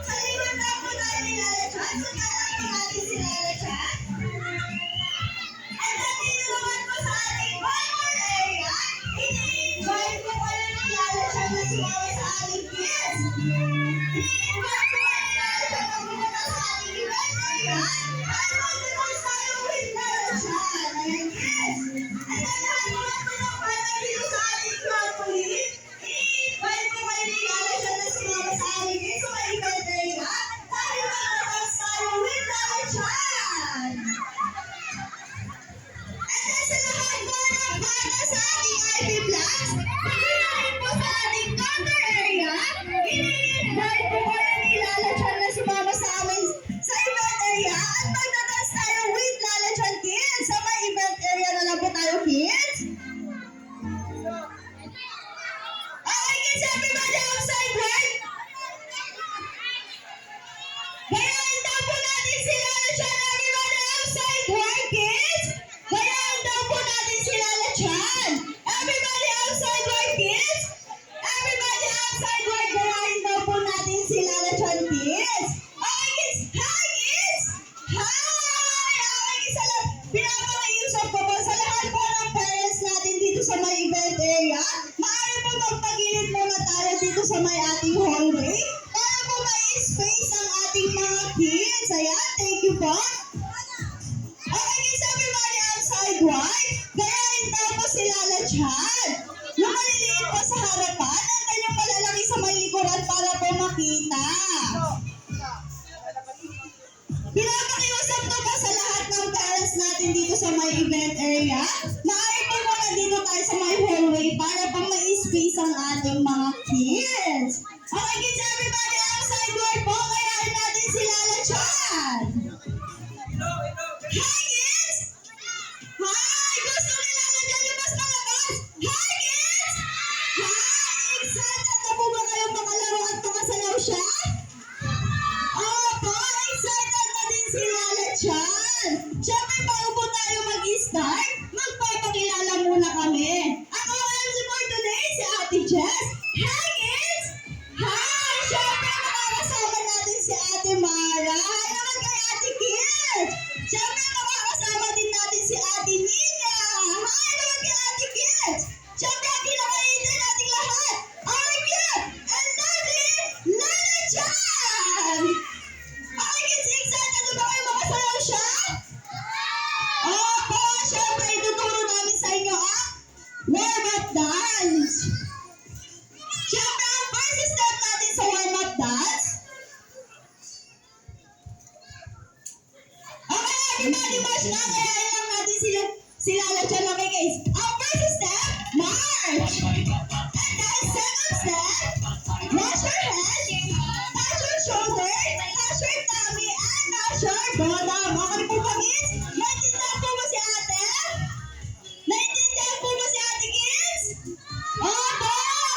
Sa likod na po tayo ni Lala Chat. Sumala po natin si Lala Chat. At nandito naman po sa ating Bible area, ini-invite ko kayo ni Lala Chat na sumama sa ating kids. I-invite ko kayo ni Lala Chat na pumunta sa ating event area para mag-dance tayo with Lala Chat. Ayan, kids. At ang lahat po natin ang bata dito sa ating trampoline, i-invite ko kayo ni Lala Chat na sumama sa ating kids sa may event area para mag-dance tayo with Lala Chat. At sa lahat po ng bata sa ating IP Blocks, pagkinahin po sa ating counter area, ini-invite po kayo ni Lala Chat na sumama sa amin sa event area at magdadance tayo with Lala Chat kids. Sa may event area na lang po tayo kids. Okay kids, everybody outside right? Gayahin daw po natin si Lala Chat, everybody outside right kids? Gayahin daw po natin si Lala Chat. Everybody outside right kids? Everybody outside right, gayahin daw po natin si Lala Chat kids. Okay kids, hi kids! Hi! Okay kids, pinapakiusap ko po sa lahat po ng parents natin dito sa may event area. Maaari po magpagilid muna tayo dito sa may ating hallway para po may space ang ating mga kids. Ayan, thank you po. Okay kids, everybody outside right? Gayahin daw po si Lala Chat. Yung maliliit po sa harapan, nandun yung malalaki sa may likuran para po makita. Pinapakiusap ko ba sa lahat ng parents natin dito sa may event area? Maaari po muna dito tayo sa may hallway para pang may space ang ating mga kids. Okay kids, everybody outside door po, gayahin natin si Lala Chat. Hi kids! Hi! Gusto ni Lala Chat yung mas malakas? Hi kids! Hi! Excited na po ba kayong makalaro at makasalaw siya? Opo, excited na din si Lala Chat. Siyempre, bago po tayo mag-start, magpapakilala muna kami. Ako ang MC for today, si Ate Jess. Hi, kids! Hi! Siyempre, makakasama natin si Ate Mara. Hi naman kay Ate Kids! Siyempre, makakasama din natin si Ate Nina. Hi naman kay Ate Kids! Siyempre, ang kinakaitin natin lahat, our cute and lovely Lala Chat! Okay, kids, excited na ba kayo makasalaw siya? Opo, syempre, ituturo namin sa inyo ang warm-up dance. Syempre, ang first step natin sa warm-up dance. Okay, everybody, march na. Kayain lang natin si Lala Chat. Okay, guys. Ang first step, march. And then, second step, wash your head, touch your shoulder, touch your tummy, and touch your bottom. Okay po ba, kids? Naintindihan po ba si ate? Naintindihan po ba si ate, kids? Opo!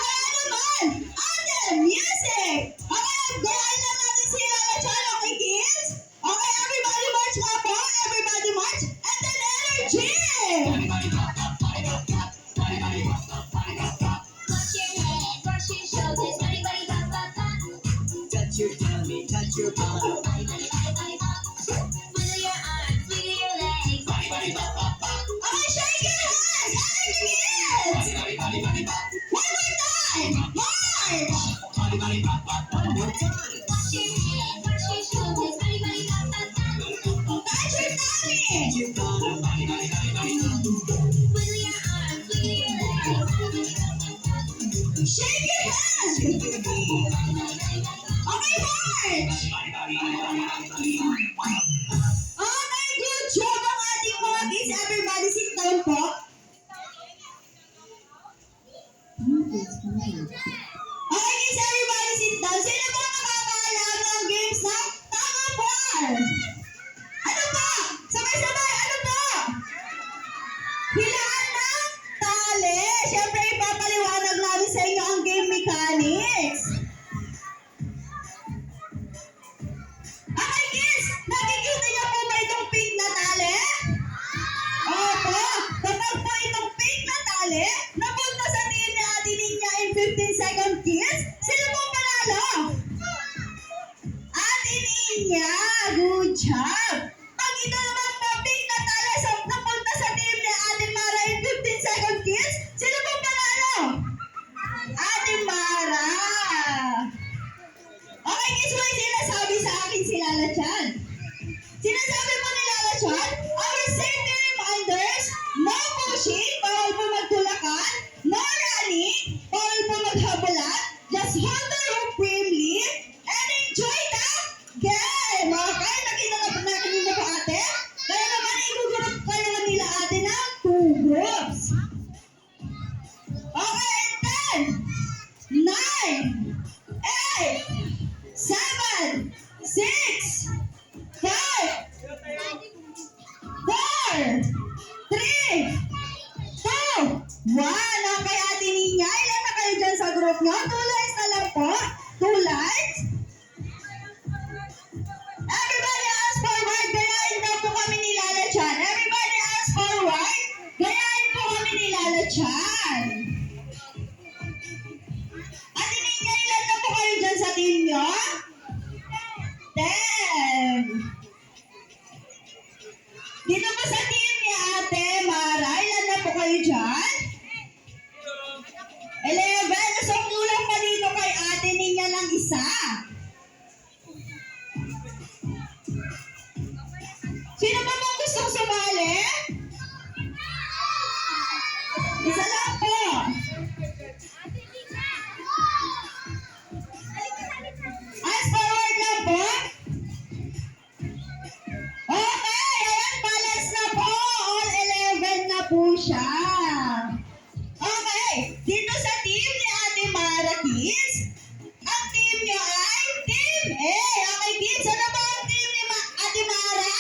Kaya naman! Ate, music! Okay, gayahin lang natin si Lala Chat. Okay, kids? Okay, everybody march nga po. Everybody march. And then energy! Wash your head, wash your shoulders, body, body, bop, bop, bop. Touch your tummy, touch your bottom. Body, body, body, body, bop. Wiggle your arms, wiggle your legs. Body, body, bop, bop, bop. Okay, shake your hands! Energy, kids! Body, body, body, bop. One more time! March! Body, body, bop, bop. One more time. Wash your head, wash your shoulders, body, body, bop, bop, bop. Touch your tummy! Your bottom. Body, body, body, body, bop. Wiggle your arms, wiggle your legs. Shake your hands! Shake your knees. Okay, march! Body, body, body, body, body, body. Okay, good job ang ating mga kids. Everybody sit down po. Okay, kids, everybody sit down. Sino po nakakaalam ng games na Tama Par? Ano po? Sabay-sabay, ano po? Hilaan ng tali. Siyempre, ipapaliwanag namin sa inyo ang game mechanics. Okay, kids, nakikita niyo po niya. Good job. Pag ito naman po, pink na tala sa napunta sa team ni Ate Mara in 15 second kids, sino pong panalo? Ate Mara. Okay, kids, may sinasabi sa akin si Lala Chan. Sinasabi po ni Lala Chan, our safety reminders, no pushing, bawal po magtulakan, no running, bawal po maghabulan, just hold the rope firmly, and enjoy the game. Okay, nakita na po natin po ate. Kaya naman, i-group kayo nila ate ng 2 groups. Okay, 10, 9, 8, 7, 6, 5, 4, 3, 2, 1. Okay, Ate Ninya, ilan na kayo dyan sa group nyo? 2 lines na lang po. 2 lines. Everybody ask forward. Gayahin daw po kami ni Lala Chan. Everybody ask forward. Gayahin po kami ni Lala Chan. Ate Ninya, ilan na po kayo dyan sa team nyo? 10. Dito po sa team ni Ate Mara, ilan na po kayo dyan? 11. So, kulang pa dito kay Ate Ninya ng isa. Sino pa bang gustong sumali? Isa lang po. Ask forward lang po. Okay, ayan, balance na po. All 11 na po siya. Okay, dito sa team ni Ate Mara Kids, ang team niyo ay Team A. Okay, kids, ano ba ang team ni Ate Mara?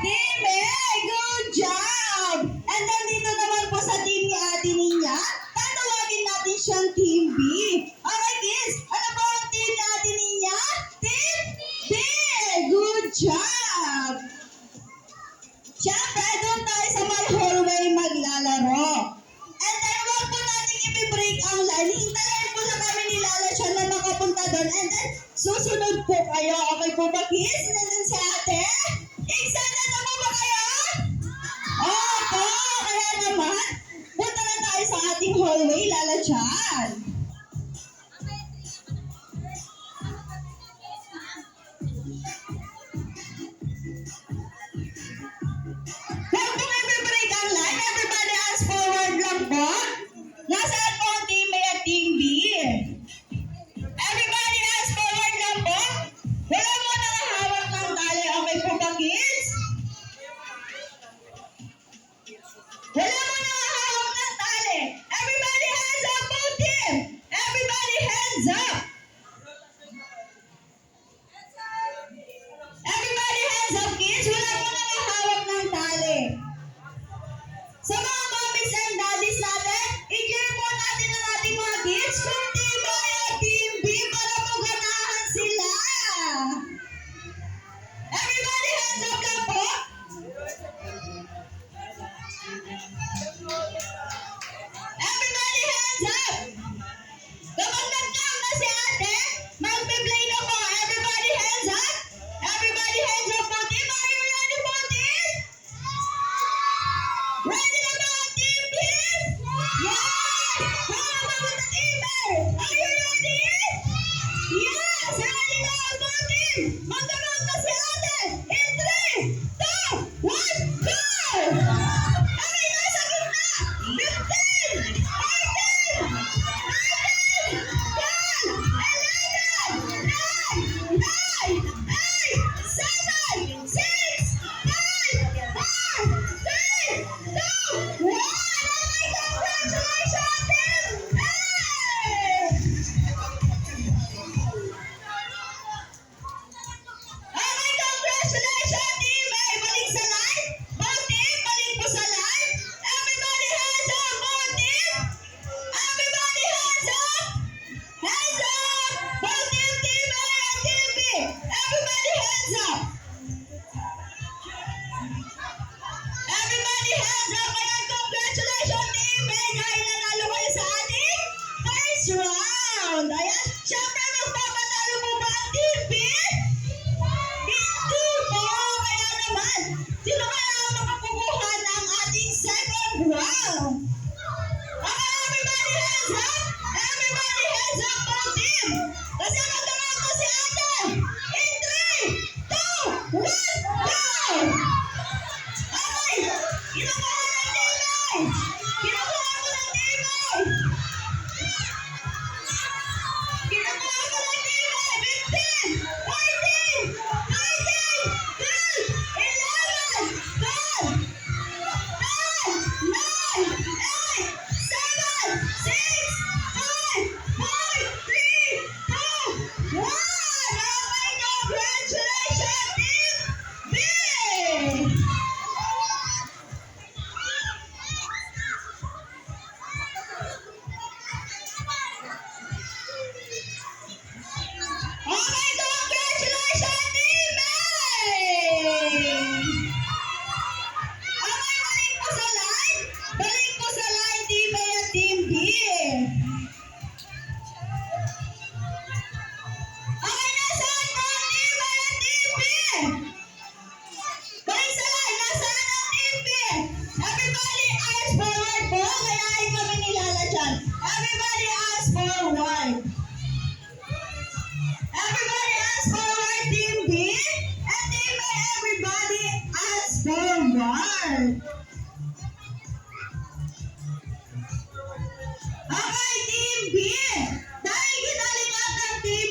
Team A, good job! And then dito naman po sa team ni Ate Ninya, tatawagin natin siyang Team B. Okay, kids, ano ba ang team ni Ate Ninya? Team B! Good job! Siyempre, doon tayo sa may hallway maglalaro. And then, wag po natin i-break ang line. Hintayin po na kami ni Lala siya na makapunta doon. And then, susunod po kayo. Okay po ba, kids? And then, si ate? Excited na po ba kayo? Opo! Kaya naman, punta na tayo sa ating hallway, Lala Chan. Huwag pong i-break ang line. Everybody ask forward lang po. Nasaan po ang team A at team B? Everybody ask forward lang po. Wala mo na hawak ng tali. Okay po ba, kids?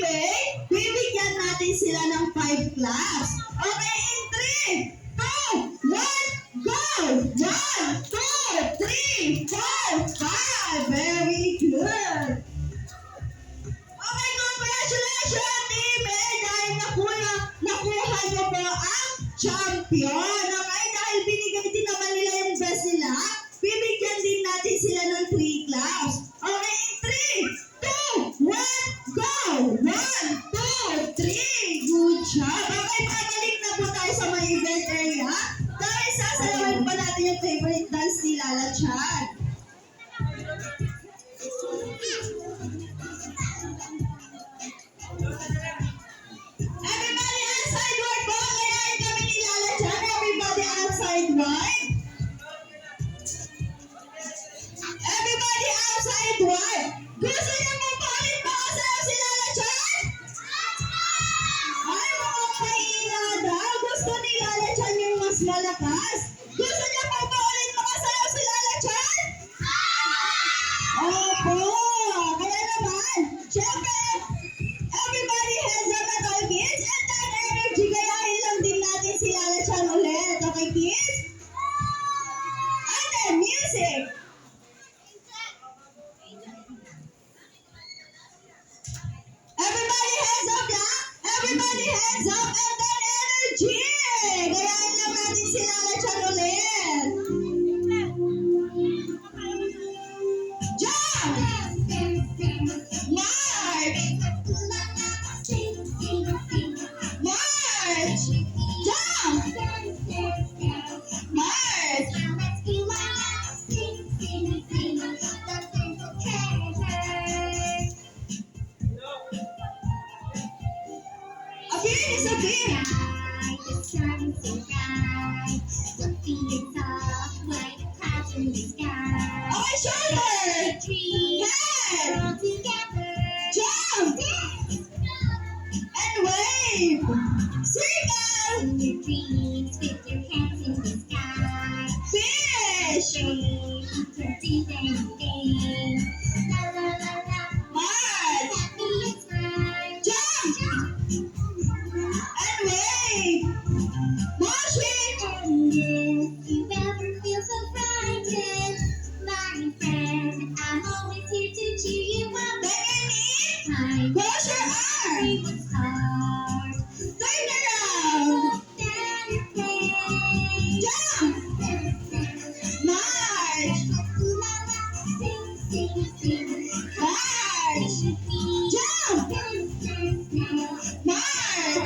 way, bibigyan natin sila ng 5 claps. Okay, in 3, 2, 1, go! 1, 2, 3, 4, 5. Very good. Okay, congratulations, Team A, dahil nakuha niyo po ang champion. Okay, dahil binigay din naman nila yung best nila, bibigyan din natin sila ng 3 claps. Okay, in 3, 2, 1, go! 1, 2, 3. Good job. Okay, pabalik na po tayo sa mga event area. Dahil sasalawin pa natin yung favorite dance ni Lala Chan. Everybody outside work po. Kayain kami ni Lala Chan. Everybody outside work. Everybody outside work. Gusto niyo po pa ulit makasayaw si Lala Chan? Ay, mukhang mahina daw. Gusto ni Lala Chan yung mas malakas. Gusto niyo po pa ulit makasayaw si Lala Chan? Opo. Kaya naman, syempre, everybody has a metal kids and that energy. Gayahin lang din natin si Lala Chan ulit. Okay, kids? And then, music. Everybody hands up, yeah? Everybody hands up and then energy. Gayahin lang natin si Lala Chan ulit. Jump! March! March! Jump! March! Again, it's okay. Okay, shoulder! Head! Jump! And wave! Circle! Fish! March! Jump! And wave! Motion! Then close your arms! Turn around! Jump! March! March! Jump! March!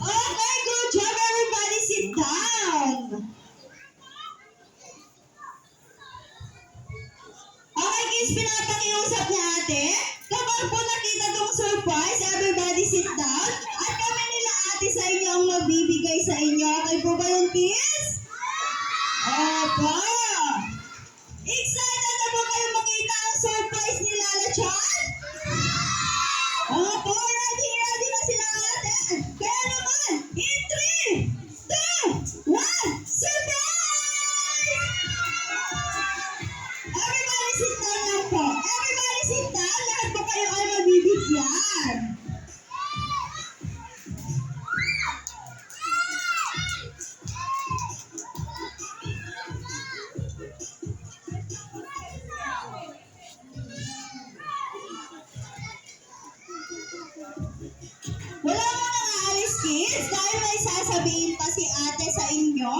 Okay, good job everybody. Sit down. Okay, kids, pinapakiusap ni ate. Kapag po nakita tong surprise, everybody sit down. At kami nila ate sa inyo ang magbibigay sa inyo. Okay po ba yun, kids? Opo. Excited na po kayo makita ang surprise ni Lala Chan? Opo, ready na sila ate. Kaya naman, in 3, 2, 1, surprise! Everybody sit down lang po. Everybody sit down. Lahat po kayo ay mabibigyan. Wala mo nang aalis, kids, dahil may sasabihin pa si ate sa inyo.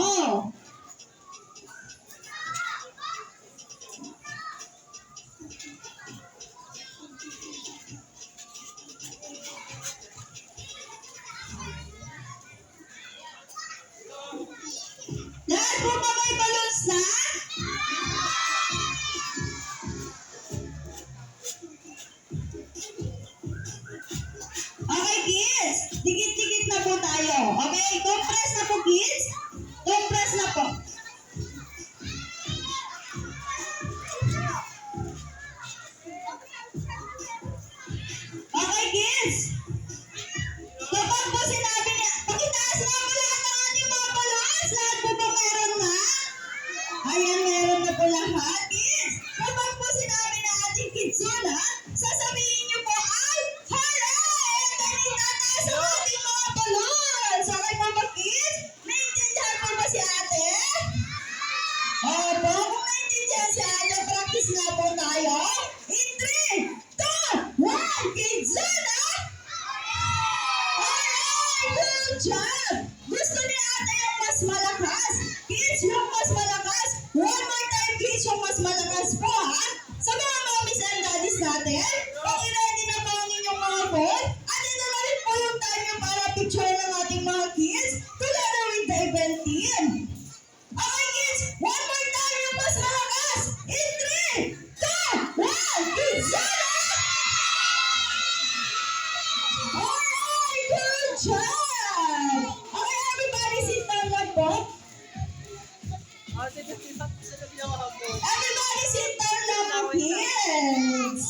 Lahat po ba may balloons na? Okay, kids. Dikit-dikit na po tayo. Okay, compress na po, kids. Compress na po. tayo? In 3, 2, 1, Kidzana! Alright, good job! Gusto ni ate yung mas malakas. Kids, yung mas malakas. One more time, kids, yung mas malakas po, ha? Sa mga mommies and daddies natin, pag-ready na po ang inyong mga phone, at ito na rin po yung time yung para picture ng ating mga kids together with the event team. Okay, kids, one more time yung mas malakas. In 3, 2, 1, Kidzana! Alright, good job! Okay, everybody sit down lang po. Everybody sit down lang po, kids.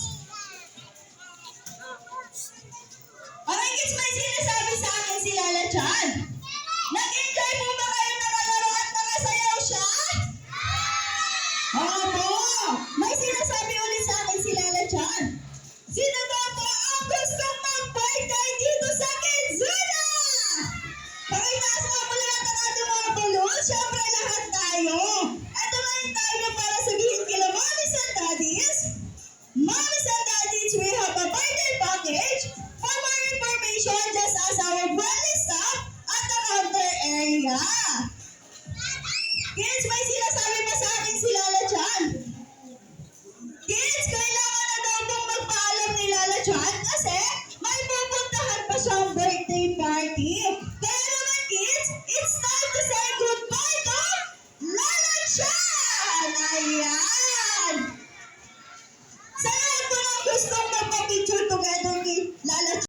Okay, kids, may sinasabi sa akin si Lala Chan. Nag-enjoy po ba kayo nakalaro at nakasayaw siya? Opo! May sinasabi ulit sa akin si Lala Chan. Sino ba po ang gustong mag-birthday dito sa Kidzana? Pakitaas nga po lahat ang ating mga balloons. Siyempre lahat tayo. Ito na yung tayo para sabihin kila mommies and daddies. Mommies and daddies, we have a birthday package. For more information, just ask our friendly staff at the counter area.